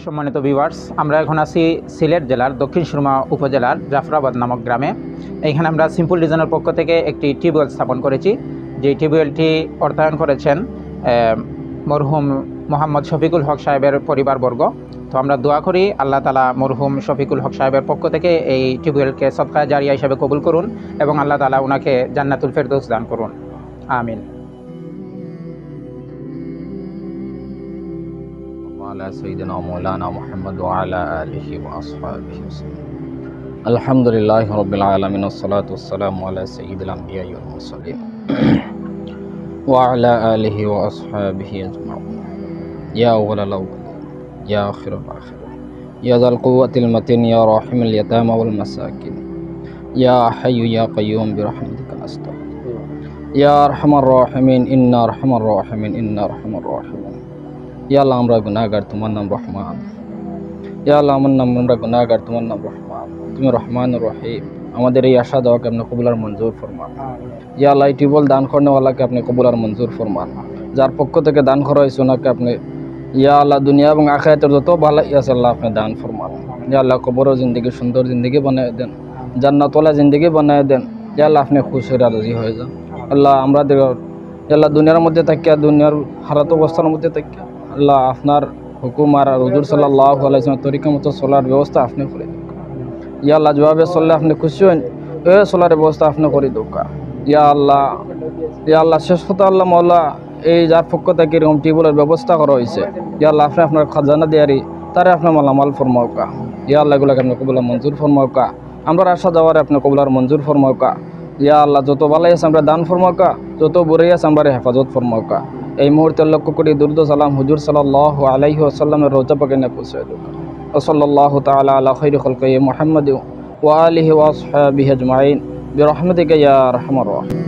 সম্মানিত ভিউয়ার্স, আমরা এখন আছি সিলেট জেলার দক্ষিণ সুরমা উপজেলার জাফরাবাদ নামক গ্রামে। এইখানে আমরা সিম্পল ডিজাইনের পক্ষ থেকে একটি টিউবওয়েল স্থাপন করেছি। যে টিউবওয়েলটি অর্থায়ন করেছেন মরহুম মোহাম্মদ শফিকুল হক সাহেবের পরিবারবর্গ। তো আমরা দোয়া করি আল্লাহ তাআলা মরহুম শফিকুল হক সাহেবের পক্ষ থেকে এই টিউবওয়েলকে সদকা জারিয়া হিসেবে কবুল করুন এবং আল্লাহ তাআলা ওনাকে জান্নাতুল ফেরদৌস দান করুন। আমিন। على سيدنا مولانا محمد وعلى آله وأصحابه وسلم. الحمد لله رب العالمين والصلاة والسلام على سيد الأنبياء والمرسلين وعلى آله وأصحابه أجمعين. يا أول الأولين يا آخر الآخرين يا ذا القوة المتين يا راحم اليتامى والمساكين يا حي يا قيوم برحمتك نستغيث يا أرحم الراحمين إنا أرحم الراحمين إنا أرحم الراحمين. ইয়া আল্লাহ, আমরা গুনাহগার, তোমার নাম রহমান। ইয়া আল্লাহ, আমরা গুনাহগার, তোমার নাম রহমান। তুমি রহমানুর রহিম। আমাদের এই আশা দেওয়াকে আপনি কবুল আর মঞ্জুর ফরমান। ইয়া আল্লাহ, এই টিউবওয়েল দান করনেওয়ালাকে আপনি কবুল আর মঞ্জুর ফরমান। যার পক্ষ থেকে দান করা হয়েছে ওনাকে আপনি ইয়া আল্লাহ দুনিয়া এবং আখিরাতের যত ভালো আছে আল্লাহ আপনি দান ফরমান। ইয়া আল্লাহ, কবর ও জিন্দগি সুন্দর জিন্দগি বানিয়ে দেন, জান্নাতওয়ালা জিন্দগি বানিয়ে দেন। ইয়া আল্লাহ, আপনি খুশি রাজি হয়ে যান। আল্লাহ, আমাদের আল্লাহ দুনিয়ার মধ্যে থাকিয়া, দুনিয়ার হারাত অবস্থার মধ্যে থাকিয়া আল্লাহ আপনার হুকুম আর হুজুর সাল্লাল্লাহু আলাইহি ওয়াসাল্লাম তরিকা মতো চলার ব্যবস্থা আপনি করে দিন। ইয়া আল্লাহ, যেভাবে চললে আপনি খুশি হন এই চলার ব্যবস্থা আপনি করে দোকা। ইয়া আল্লাহ, শেষ কথা আল্লাহ মওলা, এই যার পক্ষ থেকে এরকম টিউবওয়েলের ব্যবস্থা করা হয়েছে, ইয়া আল্লাহ আপনি আপনার খাজানা দিয়ারি তারে আপনার মালামাল ফরমাওকা। ইয়া আল্লাহ, এগুলোকে আপনি কবুল মঞ্জুর ফরমাওকা। আমরা আশা যাওয়ারে আপনি কবুল আর মঞ্জুর ফরমাওকা। ইয়া আল্লাহ, যত ভালো আছে আমরা দান ফরমাওকা, যত বুড়াই আছে আমরা হেফাজত ফরমাওকা। এই মুহূর্তে লক্ষ্য করি দুরুদ সালাম হুজুর সাল্লাল্লাহু আলাইহি ওয়াসাল্লামের রওজা পাকে না পৌঁছে দেব। সাল্লাল্লাহু তাআলা আলা খাইরি খালকি মুহাম্মাদ ওয়া আলিহি ওয়া আসহাবিহি আজমাইন বিরহমাতিকা ইয়া আরহামার রাহিমিন।